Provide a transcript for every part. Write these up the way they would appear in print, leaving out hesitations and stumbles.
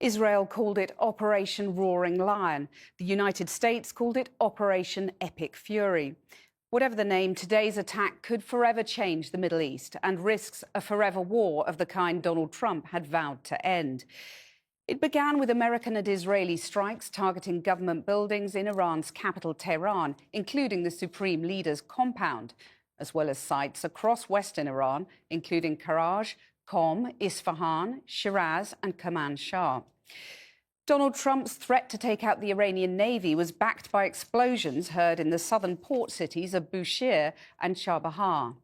Israel called it Operation Roaring Lion. The United States called it Operation Epic Fury. Whatever the name, today's attack could forever change the Middle East and risks a forever war of the kind Donald Trump had vowed to end. It began with American and Israeli strikes targeting government buildings in Iran's capital, Tehran, including the Supreme Leader's compound, as well as sites across western Iran, including Karaj, Qom, Isfahan, Shiraz and Kermanshah. Donald Trump's threat to take out the Iranian Navy was backed by explosions heard in the southern port cities of Bushehr and Chabahar.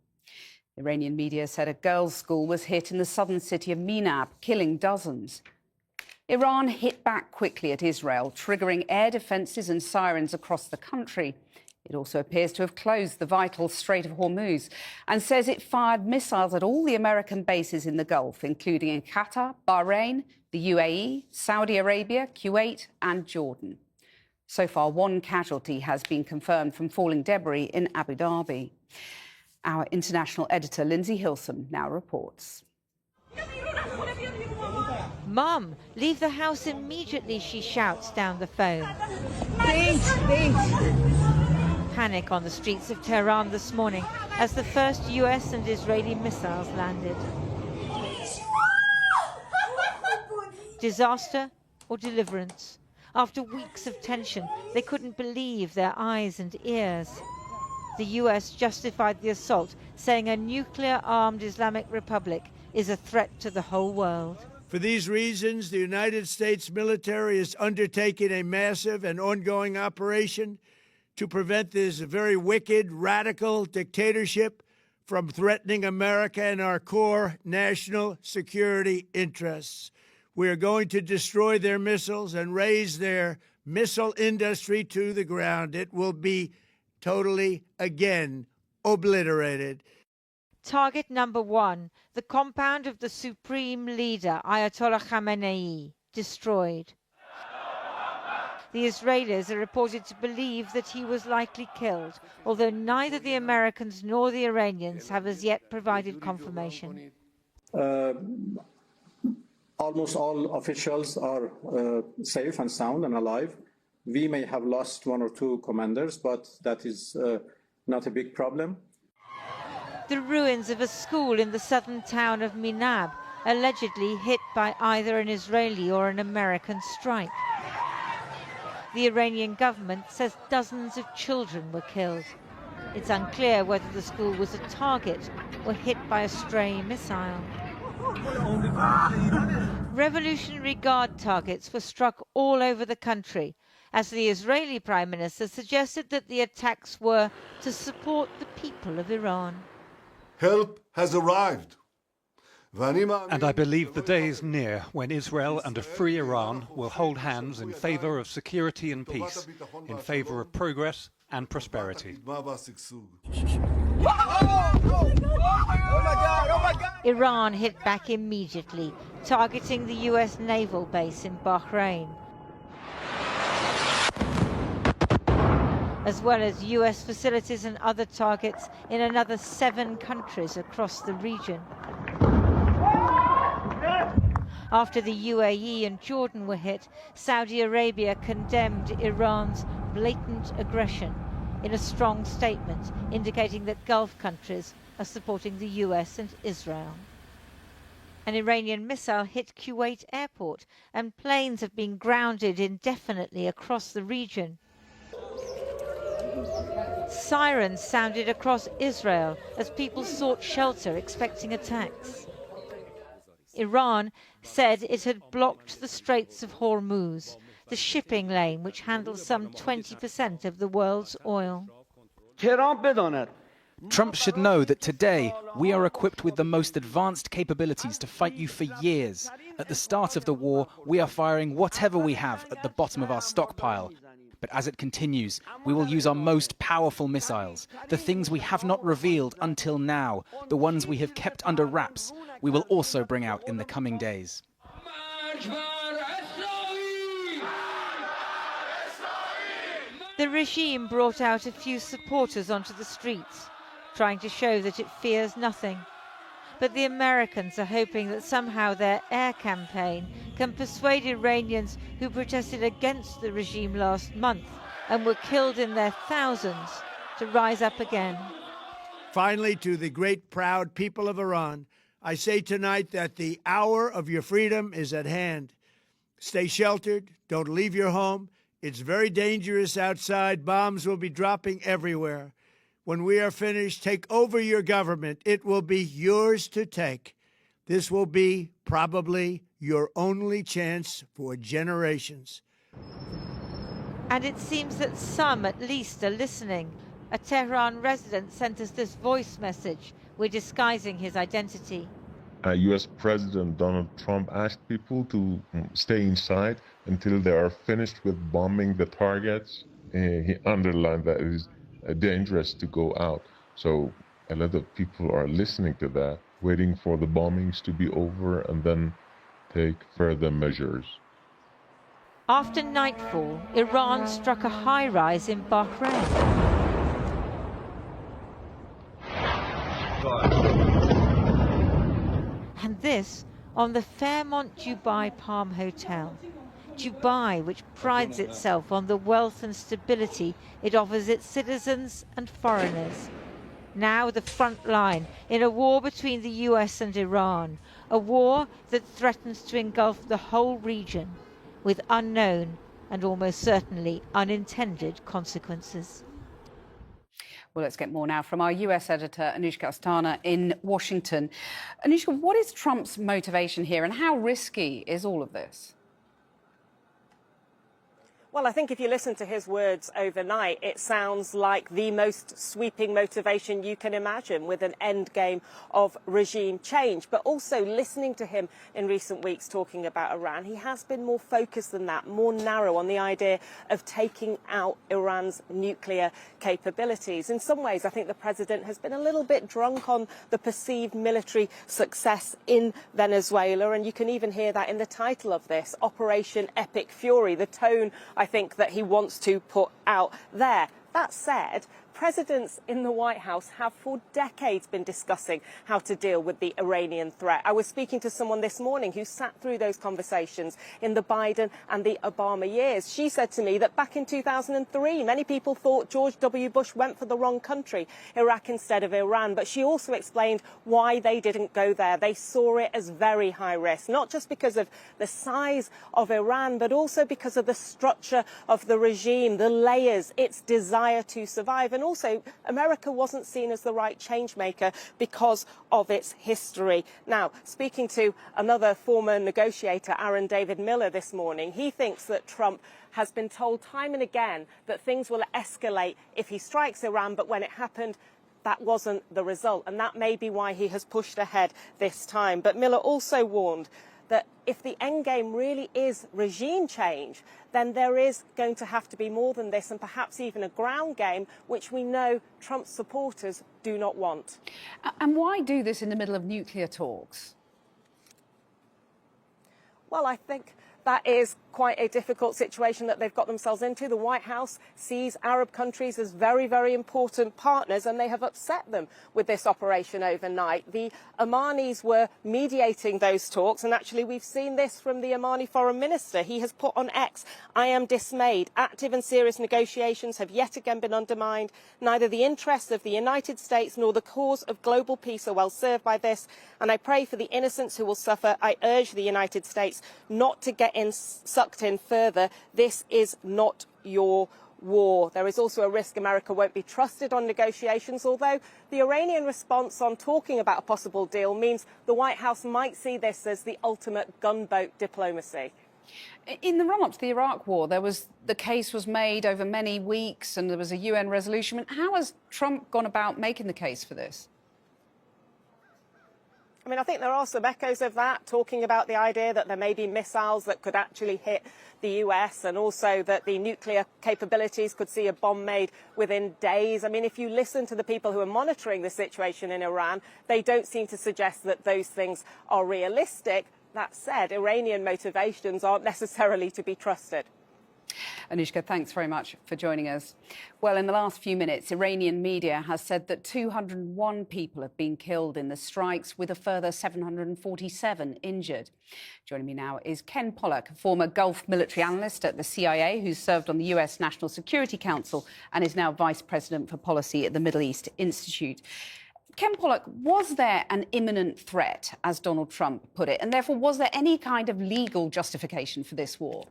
Iranian media said a girls' school was hit in the southern city of Minab, killing dozens. Iran hit back quickly at Israel, triggering air defences and sirens across the country. It also appears to have closed the vital Strait of Hormuz and says it fired missiles at all the American bases in the Gulf, including in Qatar, Bahrain, the UAE, Saudi Arabia, Kuwait and Jordan. So far, one casualty has been confirmed from falling debris in Abu Dhabi. Our international editor, Lindsay Hilson, now reports. "Mum, leave the house immediately," she shouts down the phone. Please. Panic on the streets of Tehran this morning as the first US and Israeli missiles landed. Disaster or deliverance? After weeks of tension, they couldn't believe their eyes and ears. The US justified the assault, saying a nuclear-armed Islamic Republic is a threat to the whole world. For these reasons, the United States military is undertaking a massive and ongoing operation to prevent this very wicked, radical dictatorship from threatening America and our core national security interests. We are going to destroy their missiles and raise their missile industry to the ground. It will be totally, again, obliterated. Target number one, the compound of the Supreme Leader, Ayatollah Khamenei, destroyed. The Israelis are reported to believe that he was likely killed, although neither the Americans nor the Iranians have as yet provided confirmation. Almost all officials are safe and sound and alive. We may have lost one or two commanders, but that is not a big problem. The ruins of a school in the southern town of Minab, allegedly hit by either an Israeli or an American strike. The Iranian government says dozens of children were killed. It's unclear whether the school was a target or hit by a stray missile. Revolutionary Guard targets were struck all over the country, as the Israeli Prime Minister suggested that the attacks were to support the people of Iran. Help has arrived. And I believe the day is near when Israel and a free Iran will hold hands in favor of security and peace, in favor of progress and prosperity. Iran hit back immediately, targeting the US naval base in Bahrain, as well as US facilities and other targets in another 7 countries across the region. After the UAE and Jordan were hit, Saudi Arabia condemned Iran's blatant aggression in a strong statement, indicating that Gulf countries are supporting the US and Israel. An Iranian missile hit Kuwait airport, and planes have been grounded indefinitely across the region. Sirens sounded across Israel as people sought shelter, expecting attacks. Iran said it had blocked the Straits of Hormuz, the shipping lane which handles some 20% of the world's oil. Trump should know that today we are equipped with the most advanced capabilities to fight you for years. At the start of the war, we are firing whatever we have at the bottom of our stockpile. But as it continues, we will use our most powerful missiles, the things we have not revealed until now, the ones we have kept under wraps, we will also bring out in the coming days. The regime brought out a few supporters onto the streets, trying to show that it fears nothing. But the Americans are hoping that somehow their air campaign can persuade Iranians who protested against the regime last month and were killed in their thousands to rise up again. Finally, to the great, proud people of Iran, I say tonight that the hour of your freedom is at hand. Stay sheltered. Don't leave your home. It's very dangerous outside. Bombs will be dropping everywhere. When we are finished, take over your government. It will be yours to take. This will be probably your only chance for generations. And it seems that some, at least, are listening. A Tehran resident sent us this voice message. We're disguising his identity. U.S. President Donald Trump asked people to stay inside until they are finished with bombing the targets. He underlined that it is dangerous to go out. So a lot of people are listening to that, waiting for the bombings to be over and then take further measures. After nightfall, Iran struck a high-rise in Bahrain. And this on the Fairmont Dubai Palm Hotel. Dubai, which prides itself on the wealth and stability it offers its citizens and foreigners. Now the front line in a war between the US and Iran, a war that threatens to engulf the whole region with unknown and almost certainly unintended consequences. Well, let's get more now from our US editor, Anushka Astana in Washington. Anushka, what is Trump's motivation here and how risky is all of this? Well, I think if you listen to his words overnight, it sounds like the most sweeping motivation you can imagine, with an end game of regime change. But also listening to him in recent weeks talking about Iran, he has been more focused than that, more narrow on the idea of taking out Iran's nuclear capabilities. In some ways, I think the president has been a little bit drunk on the perceived military success in Venezuela. And you can even hear that in the title of this, Operation Epic Fury, the tone I think that he wants to put out there. That said, presidents in the White House have for decades been discussing how to deal with the Iranian threat. I was speaking to someone this morning who sat through those conversations in the Biden and the Obama years. She said to me that back in 2003, many people thought George W. Bush went for the wrong country, Iraq instead of Iran. But she also explained why they didn't go there. They saw it as very high risk, not just because of the size of Iran, but also because of the structure of the regime, the layers, its desire to survive. And also, America wasn't seen as the right change maker because of its history. Now, speaking to another former negotiator, Aaron David Miller, this morning, he thinks that Trump has been told time and again that things will escalate if he strikes Iran, but when it happened, that wasn't the result. And that may be why he has pushed ahead this time. But Miller also warned that if the end game really is regime change, then there is going to have to be more than this, and perhaps even a ground game, which we know Trump's supporters do not want. And why do this in the middle of nuclear talks? Well, I think that is quite a difficult situation that they've got themselves into. The White House sees Arab countries as very, very important partners, and they have upset them with this operation overnight. The Omanis were mediating those talks, and actually we've seen this from the Omani foreign minister. He has put on X, "I am dismayed. Active and serious negotiations have yet again been undermined. Neither the interests of the United States nor the cause of global peace are well served by this, and I pray for the innocents who will suffer. I urge the United States not to get sucked in further. This is not your war." There is also a risk America won't be trusted on negotiations, although the Iranian response on talking about a possible deal means the White House might see this as the ultimate gunboat diplomacy. In the run-up to the Iraq war, the case was made over many weeks and there was a UN resolution. How has Trump gone about making the case for this? I mean, I think there are some echoes of that, talking about the idea that there may be missiles that could actually hit the US, and also that the nuclear capabilities could see a bomb made within days. I mean, if you listen to the people who are monitoring the situation in Iran, they don't seem to suggest that those things are realistic. That said, Iranian motivations aren't necessarily to be trusted. Anushka, thanks very much for joining us. Well, in the last few minutes, Iranian media has said that 201 people have been killed in the strikes, with a further 747 injured. Joining me now is Ken Pollack, a former Gulf military analyst at the CIA, who's served on the US National Security Council and is now Vice President for Policy at the Middle East Institute. Ken Pollack, was there an imminent threat, as Donald Trump put it, and therefore was there any kind of legal justification for this war?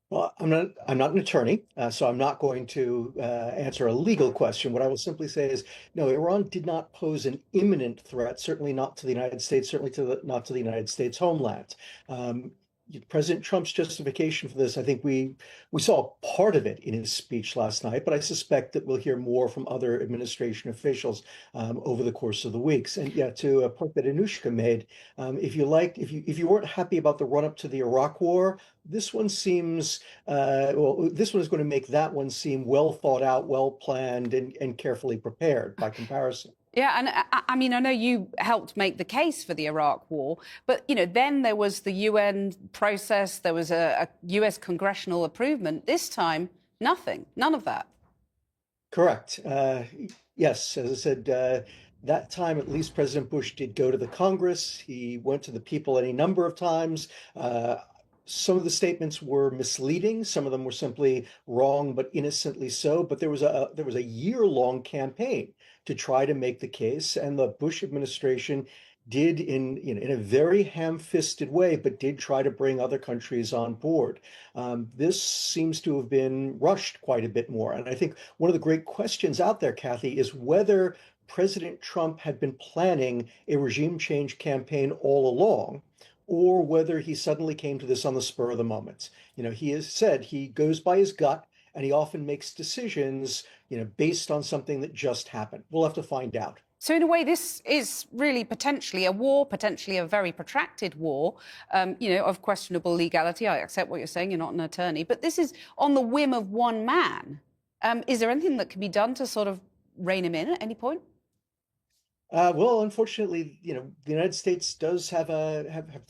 Well, I'm not an attorney, so I'm not going to answer a legal question. What I will simply say is, no, Iran did not pose an imminent threat, certainly not to the United States, certainly not to the United States homeland. President Trump's justification for this, I think we saw part of it in his speech last night, but I suspect that we'll hear more from other administration officials over the course of the weeks. And yeah, to a point that Anushka made, if you weren't happy about the run-up to the Iraq War, this one seems this one is going to make that one seem well thought out, well planned, and carefully prepared by comparison. Yeah, and I mean, I know you helped make the case for the Iraq War, but, you know, then there was the UN process, there was a US congressional approval. This time, nothing, none of that. Correct. Yes, as I said, that time, at least President Bush did go to the Congress. He went to the people any number of times. Some of the statements were misleading. Some of them were simply wrong, but innocently so. But there was a year-long campaign to try to make the case, and the Bush administration did in a very ham-fisted way, but did try to bring other countries on board. This seems to have been rushed quite a bit more. And I think one of the great questions out there, Kathy, is whether President Trump had been planning a regime change campaign all along, or whether he suddenly came to this on the spur of the moment. You know, he has said he goes by his gut, and he often makes decisions, based on something that just happened. We'll have to find out. So in a way, this is really potentially a war, potentially a very protracted war, of questionable legality. I accept what you're saying. You're not an attorney, but this is on the whim of one man. Is there anything that can be done to sort of rein him in at any point? Well, unfortunately, the United States does have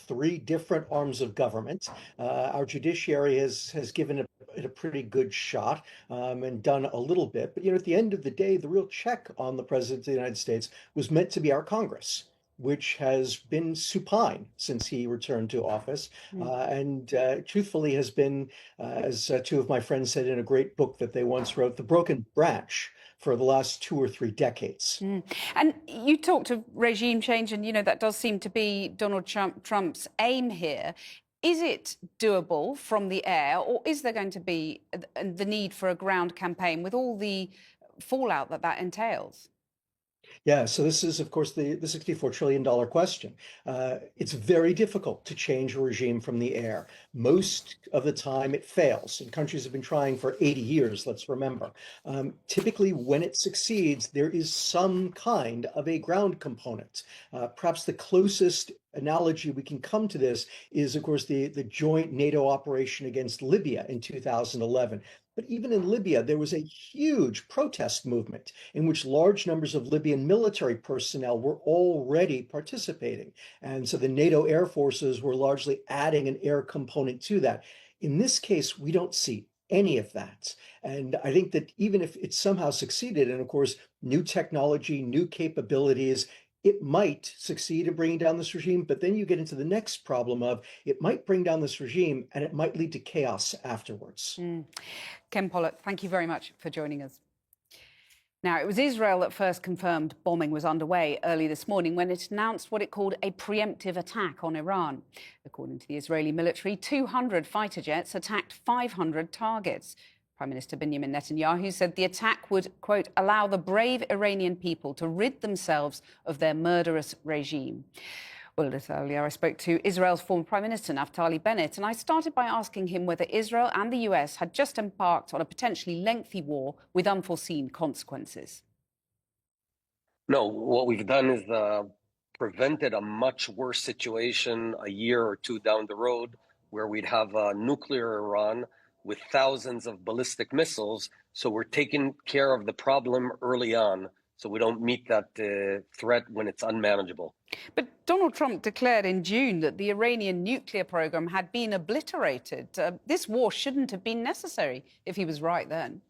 three different arms of government. Our judiciary has given it a pretty good shot and done a little bit. But, at the end of the day, the real check on the president of the United States was meant to be our Congress, which has been supine since he returned to office, and truthfully has been, as two of my friends said in a great book that they once wrote, the broken branch for the last 2 or 3 decades. And you talked of regime change, and, that does seem to be Donald Trump's aim here. Is it doable from the air, or is there going to be the need for a ground campaign with all the fallout that entails? Yeah, so this is, of course, the $64 trillion question. It's very difficult to change a regime from the air. Most of the time it fails, and countries have been trying for 80 years, let's remember. Typically, when it succeeds, there is some kind of a ground component. Perhaps the closest analogy we can come to this is, of course, the joint NATO operation against Libya in 2011. But even in Libya, there was a huge protest movement in which large numbers of Libyan military personnel were already participating. And so the NATO air forces were largely adding an air component to that. In this case, we don't see any of that. And I think that even if it somehow succeeded, and of course, new technology, new capabilities, it might succeed in bringing down this regime, but then you get into the next problem of it might bring down this regime and it might lead to chaos afterwards. Ken Pollack, thank you very much for joining us. Now, it was Israel that first confirmed bombing was underway early this morning when it announced what it called a preemptive attack on Iran. According to the Israeli military, 200 fighter jets attacked 500 targets. Prime Minister Benjamin Netanyahu said the attack would, quote, allow the brave Iranian people to rid themselves of their murderous regime. Well, a little earlier, I spoke to Israel's former Prime Minister, Naftali Bennett, and I started by asking him whether Israel and the US had just embarked on a potentially lengthy war with unforeseen consequences. No, what we've done is prevented a much worse situation a year or two down the road where we'd have a nuclear Iran with thousands of ballistic missiles. So we're taking care of the problem early on so we don't meet that threat when it's unmanageable. But Donald Trump declared in June that the Iranian nuclear program had been obliterated. This war shouldn't have been necessary if he was right then.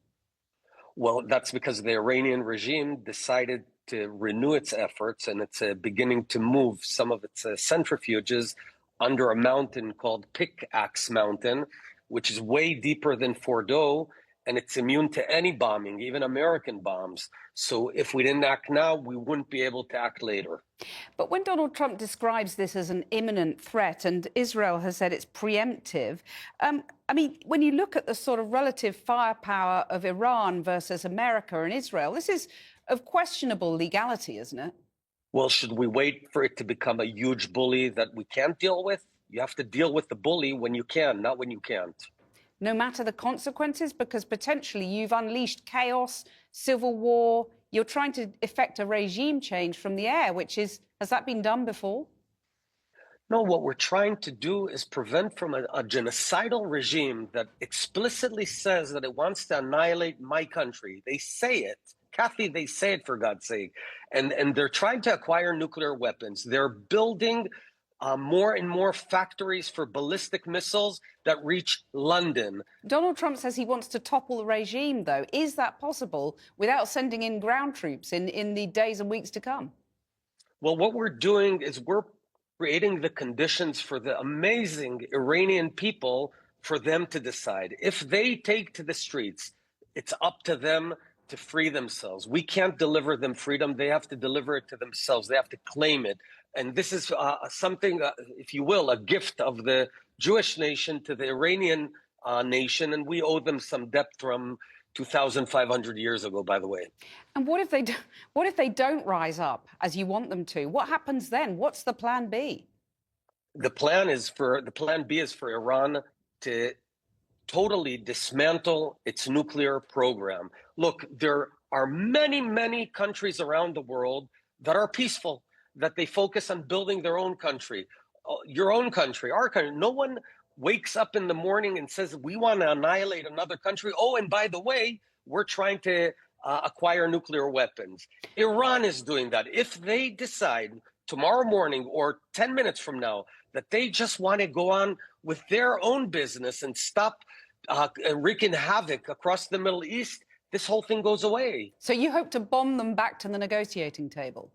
Well, that's because the Iranian regime decided to renew its efforts, and it's beginning to move some of its centrifuges under a mountain called Pickaxe Mountain, which is way deeper than Fordo, and it's immune to any bombing, even American bombs. So if we didn't act now, we wouldn't be able to act later. But when Donald Trump describes this as an imminent threat, and Israel has said it's preemptive, I mean, when you look at the sort of relative firepower of Iran versus America and Israel, this is of questionable legality, isn't it? Well, should we wait for it to become a huge bully that we can't deal with? You have to deal with the bully when you can, not when you can't. No matter the consequences, because potentially you've unleashed chaos, civil war, you're trying to effect a regime change from the air, has that been done before? No, what we're trying to do is prevent from a genocidal regime that explicitly says that it wants to annihilate my country. They say it. Kathy, they say it, for God's sake. And they're trying to acquire nuclear weapons. They're building more and more factories for ballistic missiles that reach London. Donald Trump says he wants to topple the regime, though. Is that possible without sending in ground troops in the days and weeks to come? Well, what we're doing is we're creating the conditions for the amazing Iranian people for them to decide. If they take to the streets, it's up to them to free themselves. We can't deliver them freedom. They have to deliver it to themselves. They have to claim it. And this is something, if you will, a gift of the Jewish nation to the Iranian nation. And we owe them some debt from 2,500 years ago, by the way. And what if they don't rise up as you want them to? What happens then? What's the plan B? The plan B is for Iran to totally dismantle its nuclear program. Look, there are many, many countries around the world that are peaceful, that they focus on building their own country, your own country, our country. No one wakes up in the morning and says, we want to annihilate another country. Oh, and by the way, we're trying to acquire nuclear weapons. Iran is doing that. If they decide tomorrow morning or 10 minutes from now that they just want to go on with their own business and stop wreaking havoc across the Middle East, this whole thing goes away. So you hope to bomb them back to the negotiating table?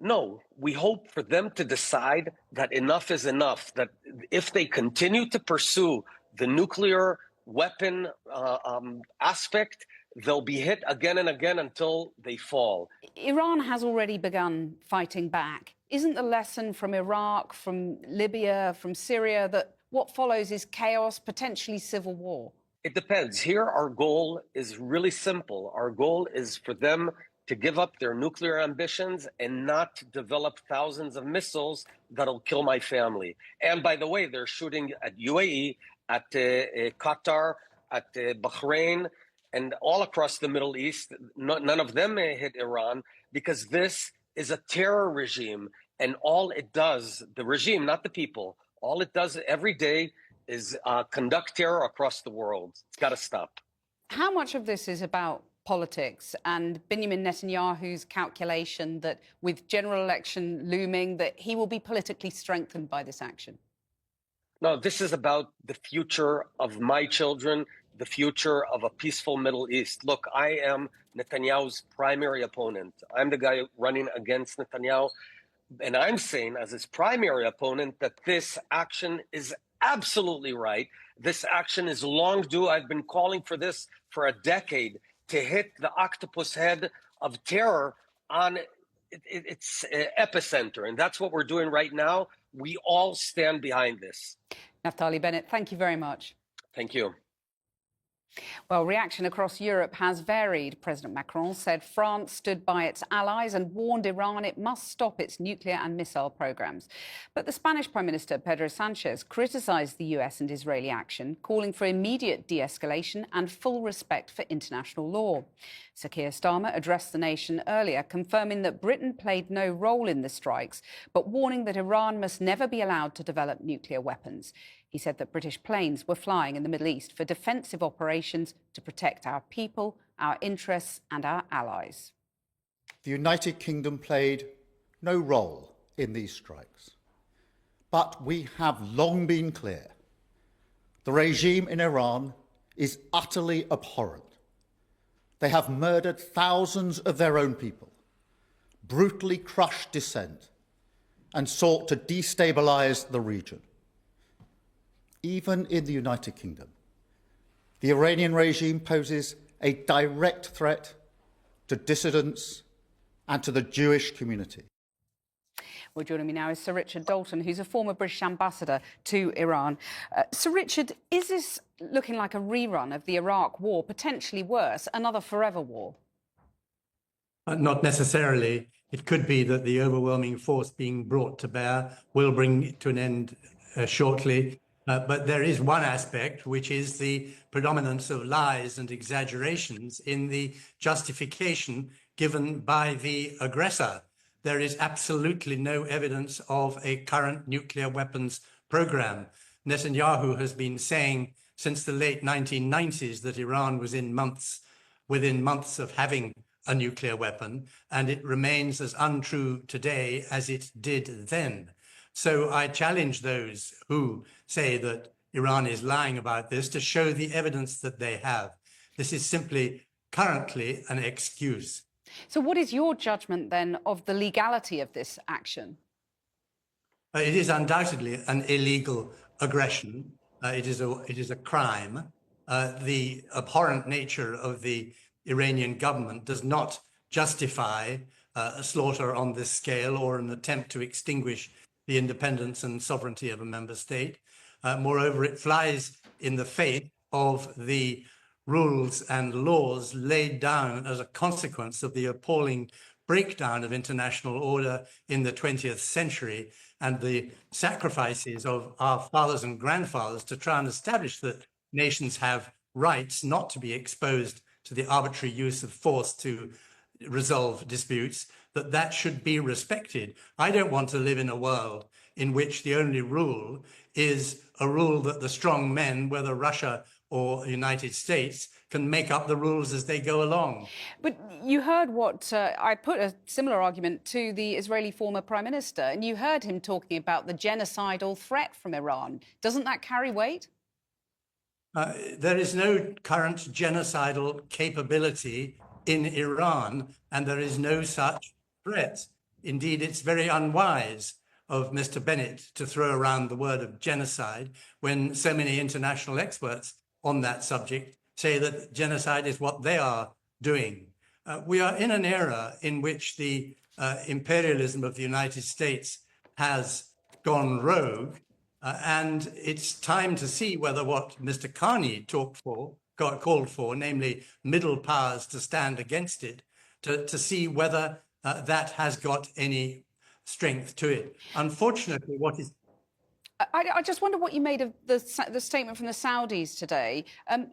No, we hope for them to decide that enough is enough, that if they continue to pursue the nuclear weapon aspect, they'll be hit again and again until they fall. Iran has already begun fighting back. Isn't the lesson from Iraq, from Libya, from Syria, that what follows is chaos, potentially civil war? It depends. Here, our goal is really simple. Our goal is for them to give up their nuclear ambitions and not develop thousands of missiles that'll kill my family. And by the way, they're shooting at UAE, at Qatar, at Bahrain, and all across the Middle East. None of them hit Iran because this is a terror regime. And all it does, the regime, not the people, all it does every day is conduct terror across the world. It's got to stop. How much of this is about politics and Benjamin Netanyahu's calculation that with general election looming, that he will be politically strengthened by this action? No, this is about the future of my children, the future of a peaceful Middle East. Look, I am Netanyahu's primary opponent. I'm the guy running against Netanyahu. And I'm saying as his primary opponent that this action is absolutely right. This action is long due. I've been calling for this for a decade, to hit the octopus head of terror on its epicenter. And that's what we're doing right now. We all stand behind this. Naftali Bennett, thank you very much. Thank you. Well, reaction across Europe has varied. President Macron said France stood by its allies and warned Iran it must stop its nuclear and missile programs. But the Spanish Prime Minister Pedro Sanchez criticised the US and Israeli action, calling for immediate de-escalation and full respect for international law. Sir Keir Starmer addressed the nation earlier, confirming that Britain played no role in the strikes, but warning that Iran must never be allowed to develop nuclear weapons. He said that British planes were flying in the Middle East for defensive operations to protect our people, our interests and our allies. The United Kingdom played no role in these strikes, but we have long been clear the regime in Iran is utterly abhorrent. They have murdered thousands of their own people, brutally crushed dissent, and sought to destabilise the region. Even in the United Kingdom, the Iranian regime poses a direct threat to dissidents and to the Jewish community. Well, joining me now is Sir Richard Dalton, who's a former British ambassador to Iran. Sir Richard, is this looking like a rerun of the Iraq war, potentially worse, another forever war? Not necessarily. It could be that the overwhelming force being brought to bear will bring it to an end shortly. But there is one aspect, which is the predominance of lies and exaggerations in the justification given by the aggressor. There is absolutely no evidence of a current nuclear weapons program. Netanyahu has been saying since the late 1990s that Iran was within months of having a nuclear weapon, and it remains as untrue today as it did then. So I challenge those who say that Iran is lying about this to show the evidence that they have. This is simply currently an excuse. So what is your judgment then of the legality of this action? It is undoubtedly an illegal aggression. It is a crime. The abhorrent nature of the Iranian government does not justify a slaughter on this scale or an attempt to extinguish the independence and sovereignty of a member state. Moreover, it flies in the face of the rules and laws laid down as a consequence of the appalling breakdown of international order in the 20th century and the sacrifices of our fathers and grandfathers to try and establish that nations have rights not to be exposed to the arbitrary use of force to resolve disputes, that should be respected. I don't want to live in a world in which the only rule is a rule that the strong men, whether Russia or the United States, can make up the rules as they go along. But you heard what I put a similar argument to the Israeli former Prime Minister, and you heard him talking about the genocidal threat from Iran. Doesn't that carry weight? There is no current genocidal capability in Iran, and there is no such threat. Indeed, it's very unwise of Mr. Bennett to throw around the word of genocide when so many international experts on that subject say that genocide is what they are doing. We are in an era in which the imperialism of the United States has gone rogue, and it's time to see whether what Mr. Carney called for, namely middle powers to stand against it, to see whether that has got any strength to it. Unfortunately, what is... I just wonder what you made of the statement from the Saudis today,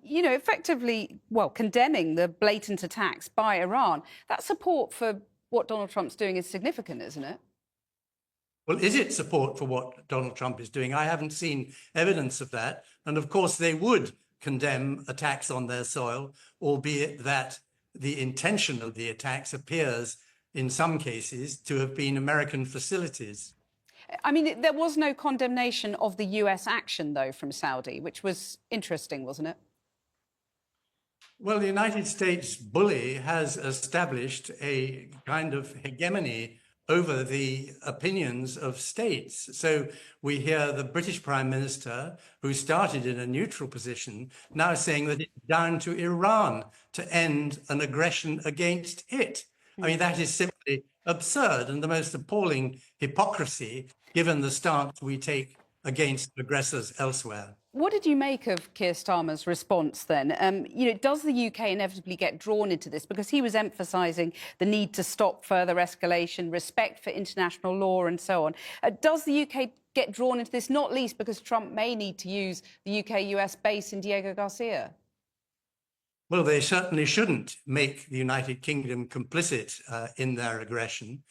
you know, effectively, well, condemning the blatant attacks by Iran. That support for what Donald Trump's doing is significant, isn't it? Well, is it support for what Donald Trump is doing? I haven't seen evidence of that. And of course, they would condemn attacks on their soil, albeit that the intention of the attacks appears in some cases to have been American facilities. I mean, there was no condemnation of the US action, though, from Saudi, which was interesting, wasn't it? Well, the United States bully has established a kind of hegemony over the opinions of states. So we hear the British Prime Minister, who started in a neutral position, now saying that it's down to Iran to end an aggression against it. I mean, that is simply absurd and the most appalling hypocrisy, given the stance we take against aggressors elsewhere. What did you make of Keir Starmer's response then? You know, does the UK inevitably get drawn into this? Because he was emphasising the need to stop further escalation, respect for international law and so on. Does the UK get drawn into this, not least because Trump may need to use the UK-US base in Diego Garcia? Well, they certainly shouldn't make the United Kingdom complicit in their aggression.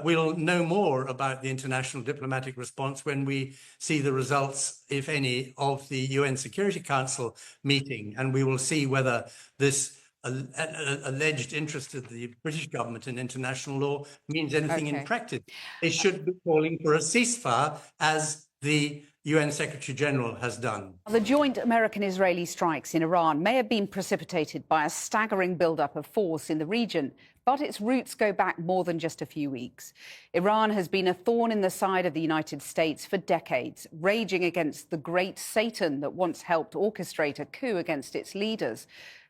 We'll know more about the international diplomatic response when we see the results, if any, of the UN Security Council meeting, and we will see whether this alleged interest of the British government in international law means anything in practice. They should be calling for a ceasefire, as the UN Secretary General has done. The joint American-Israeli strikes in Iran may have been precipitated by a staggering build-up of force in the region, but its roots go back more than just a few weeks. Iran has been a thorn in the side of the United States for decades, raging against the great Satan that once helped orchestrate a coup against its leaders.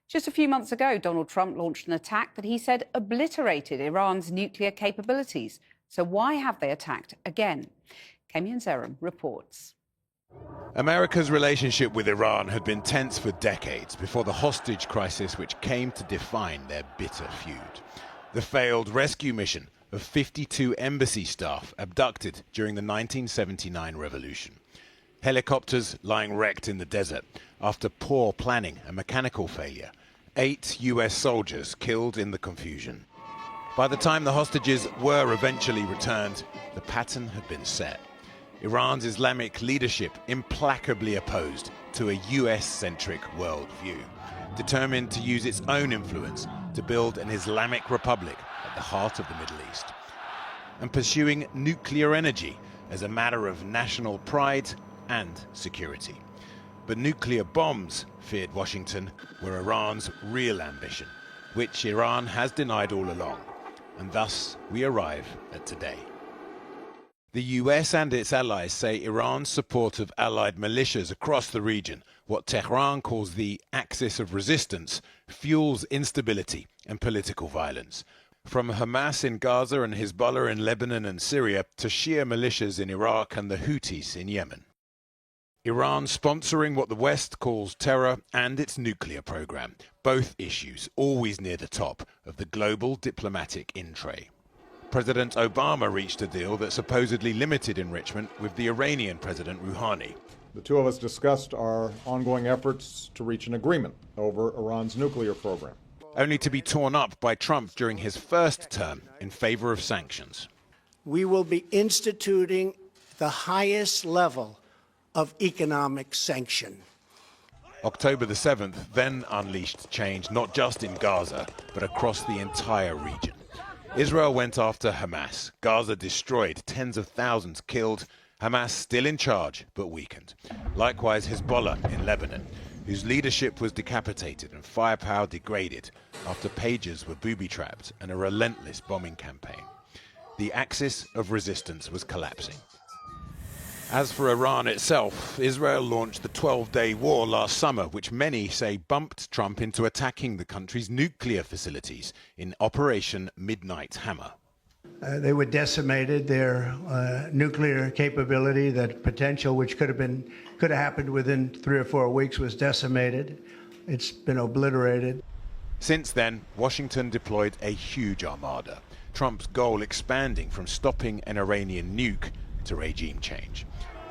Just a few months ago, Donald Trump launched an attack that he said obliterated Iran's nuclear capabilities. So why have they attacked again? Kemian Zerum reports. America's relationship with Iran had been tense for decades before the hostage crisis which came to define their bitter feud. The failed rescue mission of 52 embassy staff abducted during the 1979 revolution. Helicopters lying wrecked in the desert after poor planning and mechanical failure. 8 US soldiers killed in the confusion. By the time the hostages were eventually returned, the pattern had been set. Iran's Islamic leadership implacably opposed to a US-centric worldview, determined to use its own influence to build an Islamic republic at the heart of the Middle East, and pursuing nuclear energy as a matter of national pride and security. But nuclear bombs, feared Washington, were Iran's real ambition, which Iran has denied all along. And thus we arrive at today. The US and its allies say Iran's support of allied militias across the region, what Tehran calls the axis of resistance, fuels instability and political violence. From Hamas in Gaza and Hezbollah in Lebanon and Syria to Shia militias in Iraq and the Houthis in Yemen. Iran sponsoring what the West calls terror and its nuclear program, both issues always near the top of the global diplomatic in-tray. President Obama reached a deal that supposedly limited enrichment with the Iranian President Rouhani. The two of us discussed our ongoing efforts to reach an agreement over Iran's nuclear program. Only to be torn up by Trump during his first term in favor of sanctions. We will be instituting the highest level of economic sanction. October the 7th then unleashed change not just in Gaza, but across the entire region. Israel went after Hamas. Gaza destroyed, tens of thousands killed. Hamas still in charge, but weakened. Likewise, Hezbollah in Lebanon, whose leadership was decapitated and firepower degraded after pages were booby-trapped and a relentless bombing campaign. The axis of resistance was collapsing. As for Iran itself, Israel launched the 12-day war last summer, which many say bumped Trump into attacking the country's nuclear facilities in Operation Midnight Hammer. They were decimated. Their nuclear capability, that potential which could have happened within 3 or 4 weeks, was decimated. It's been obliterated. Since then, Washington deployed a huge armada, Trump's goal expanding from stopping an Iranian nuke to regime change.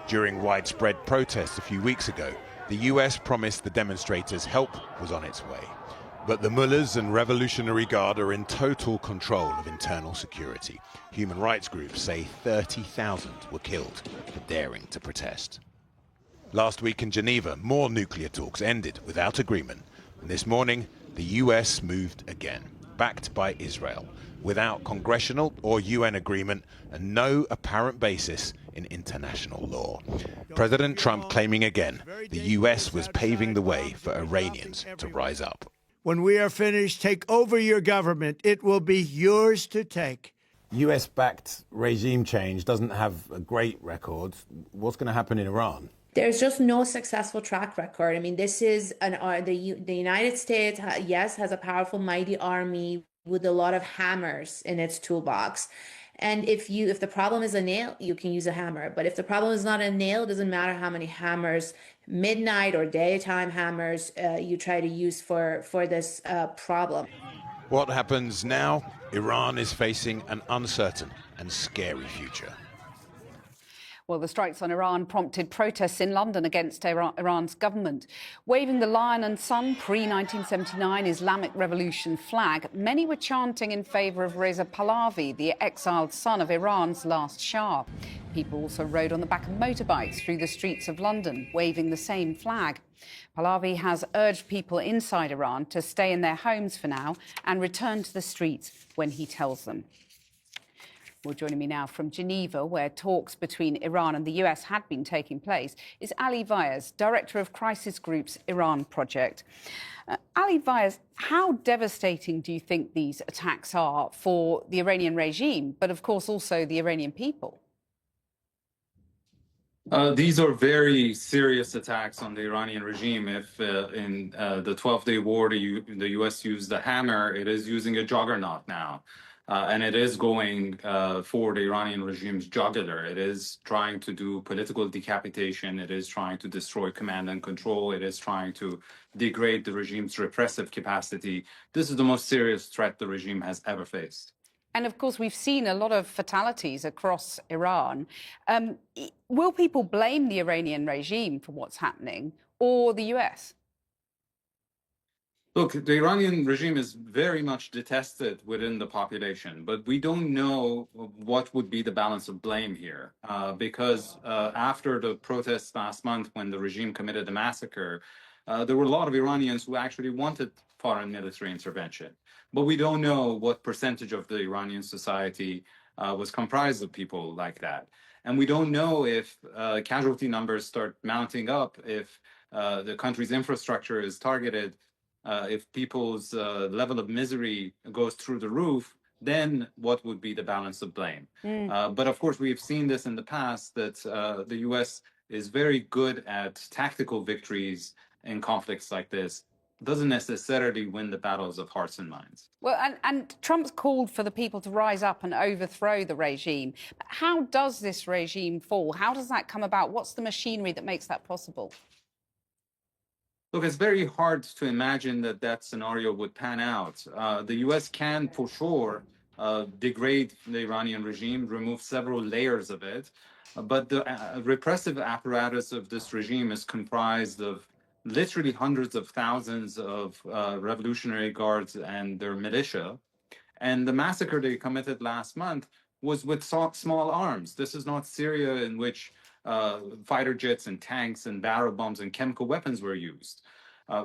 During widespread protests a few weeks ago, the US promised the demonstrators help was on its way. But the mullahs and Revolutionary Guard are in total control of internal security. Human rights groups say 30,000 were killed for daring to protest. Last week in Geneva, more nuclear talks ended without agreement. And this morning, the US moved again, backed by Israel, without congressional or UN agreement and no apparent basis in international law. President Trump claiming again the US was paving the way for Iranians to rise up. When we are finished, take over your government. It will be yours to take. US-backed regime change doesn't have a great record. What's going to happen in Iran? There's just no successful track record. I mean, this is the United States, yes, has a powerful, mighty army with a lot of hammers in its toolbox. And if the problem is a nail, you can use a hammer. But if the problem is not a nail, it doesn't matter how many hammers, midnight or daytime hammers, you try to use for this problem. What happens now? Iran is facing an uncertain and scary future. Well, the strikes on Iran prompted protests in London against Iran's government. Waving the Lion and Sun pre-1979 Islamic Revolution flag, many were chanting in favour of Reza Pahlavi, the exiled son of Iran's last Shah. People also rode on the back of motorbikes through the streets of London, waving the same flag. Pahlavi has urged people inside Iran to stay in their homes for now and return to the streets when he tells them. Well, joining me now from Geneva, where talks between Iran and the US had been taking place, is Ali Vaez, Director of Crisis Group's Iran Project. Ali Vaez, how devastating do you think these attacks are for the Iranian regime, but of course also the Iranian people? These are very serious attacks on the Iranian regime. If in the 12-day war, the U.S. used the hammer, it is using a juggernaut now. And it is going for the Iranian regime's jugular. It is trying to do political decapitation. It is trying to destroy command and control. It is trying to degrade the regime's repressive capacity. This is the most serious threat the regime has ever faced. And of course, we've seen a lot of fatalities across Iran. Will people blame the Iranian regime for what's happening or the US? Look, the Iranian regime is very much detested within the population, but we don't know what would be the balance of blame here. Because after the protests last month, when the regime committed the massacre, there were a lot of Iranians who actually wanted foreign military intervention. But we don't know what percentage of the Iranian society was comprised of people like that. And we don't know if casualty numbers start mounting up, if the country's infrastructure is targeted, if people's level of misery goes through the roof, then what would be the balance of blame? But of course, we've seen this in the past, that the US is very good at tactical victories in conflicts like this, doesn't necessarily win the battles of hearts and minds. Well, and Trump's called for the people to rise up and overthrow the regime. How does this regime fall? How does that come about? What's the machinery that makes that possible? Look, it's very hard to imagine that that scenario would pan out. The U.S. can, for sure, degrade the Iranian regime, remove several layers of it. But the repressive apparatus of this regime is comprised of literally hundreds of thousands of revolutionary guards and their militia. And the massacre they committed last month was with small arms. This is not Syria, in which fighter jets and tanks and barrel bombs and chemical weapons were used.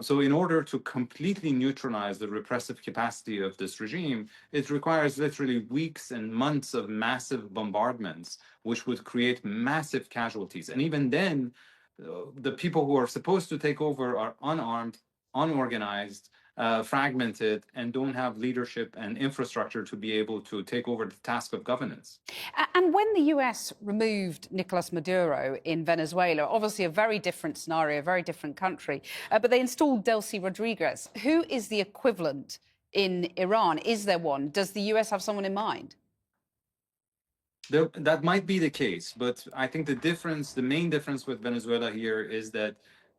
So in order to completely neutralize the repressive capacity of this regime, it requires literally weeks and months of massive bombardments, which would create massive casualties. And even then, the people who are supposed to take over are unarmed, unorganized, fragmented, and don't have leadership and infrastructure to be able to take over the task of governance. And when the US removed Nicolas Maduro in Venezuela, obviously a very different scenario, a very different country, but they installed Delcy Rodriguez. Who is the equivalent in Iran? Is there one? Does the US have someone in mind? That might be the case, but I think the main difference with Venezuela here is that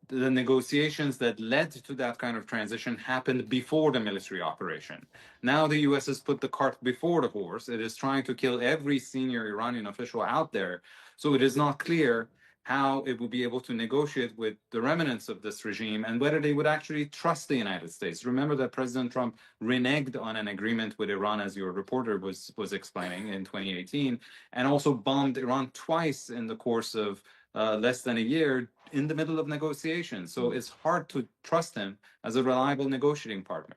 the negotiations that led to that kind of transition happened before the military operation. Now the U.S. has put the cart before the horse. It is trying to kill every senior Iranian official out there. So it is not clear how it will be able to negotiate with the remnants of this regime and whether they would actually trust the United States. Remember that President Trump reneged on an agreement with Iran, as your reporter was explaining, in 2018, and also bombed Iran twice in the course of less than a year in the middle of negotiations. So it's hard to trust him as a reliable negotiating partner.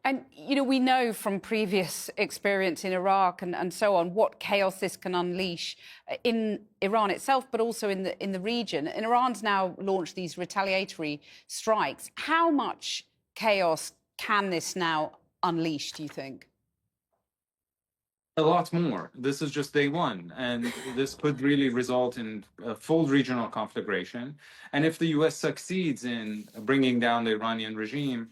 And, you know, we know from previous experience in Iraq and so on what chaos this can unleash in Iran itself, but also in the region. And Iran's now launched these retaliatory strikes. How much chaos can this now unleash, do you think? A lot more. This is just day one, and this could really result in a full regional conflagration. And if the U.S. succeeds in bringing down the Iranian regime,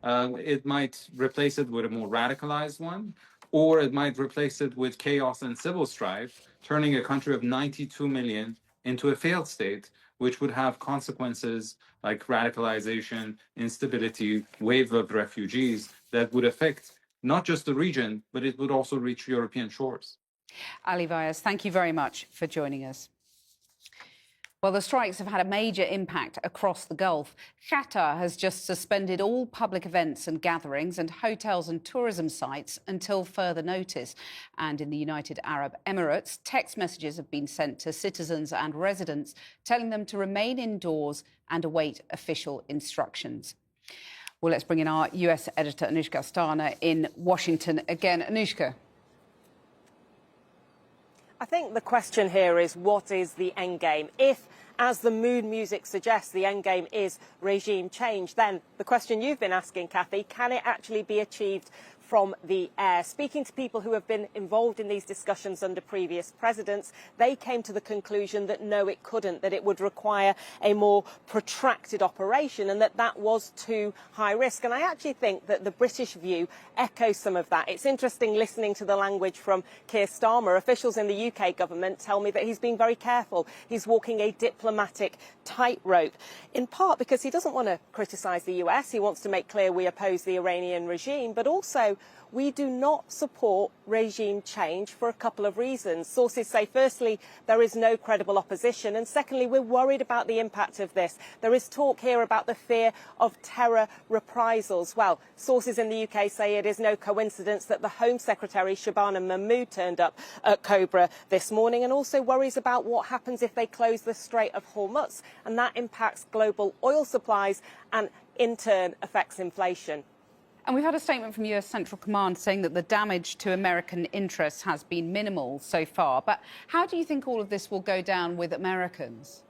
it might replace it with a more radicalized one, or it might replace it with chaos and civil strife, turning a country of 92 million into a failed state, which would have consequences like radicalization, instability, wave of refugees that would affect not just the region, but it would also reach European shores. Ali Vaez, thank you very much for joining us. Well, the strikes have had a major impact across the Gulf. Qatar has just suspended all public events and gatherings and hotels and tourism sites until further notice. And in the United Arab Emirates, text messages have been sent to citizens and residents telling them to remain indoors and await official instructions. Well, let's bring in our US editor, Anushka Astana, in Washington again. Anushka. I think the question here is, what is the end game? If, as the mood music suggests, the end game is regime change, then the question you've been asking, Kathy, can it actually be achieved from the air? Speaking to people who have been involved in these discussions under previous presidents, they came to the conclusion that no, it couldn't, that it would require a more protracted operation and that was too high risk. And I actually think that the British view echoes some of that. It's interesting listening to the language from Keir Starmer. Officials in the UK government tell me that he's being very careful. He's walking a diplomatic tightrope, in part because he doesn't want to criticise the US. He wants to make clear we oppose the Iranian regime, but also we do not support regime change for a couple of reasons. Sources say, firstly, there is no credible opposition, and secondly, we're worried about the impact of this. There is talk here about the fear of terror reprisals. Well, sources in the UK say it is no coincidence that the Home Secretary, Shabana Mahmood, turned up at Cobra this morning, and also worries about what happens if they close the Strait of Hormuz, and that impacts global oil supplies and, in turn, affects inflation. And we've had a statement from US Central Command saying that the damage to American interests has been minimal so far. But how do you think all of this will go down with Americans?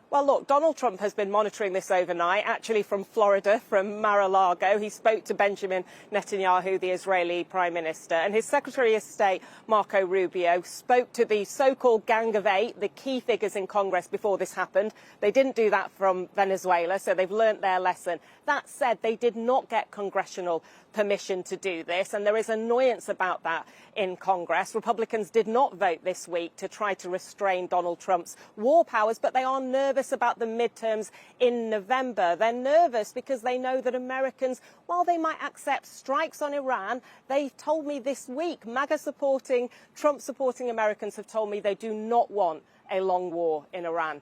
Well, look, Donald Trump has been monitoring this overnight, actually from Florida, from Mar-a-Lago. He spoke to Benjamin Netanyahu, the Israeli Prime Minister, and his Secretary of State, Marco Rubio, spoke to the so-called Gang of Eight, the key figures in Congress before this happened. They didn't do that from Venezuela, so they've learnt their lesson. That said, they did not get congressional permission to do this, and there is annoyance about that in Congress. Republicans did not vote this week to try to restrain Donald Trump's war powers, but they are nervous about the midterms in November. They're nervous because they know that Americans, while they might accept strikes on Iran, they've told me this week, MAGA-supporting, Trump-supporting Americans have told me they do not want a long war in Iran.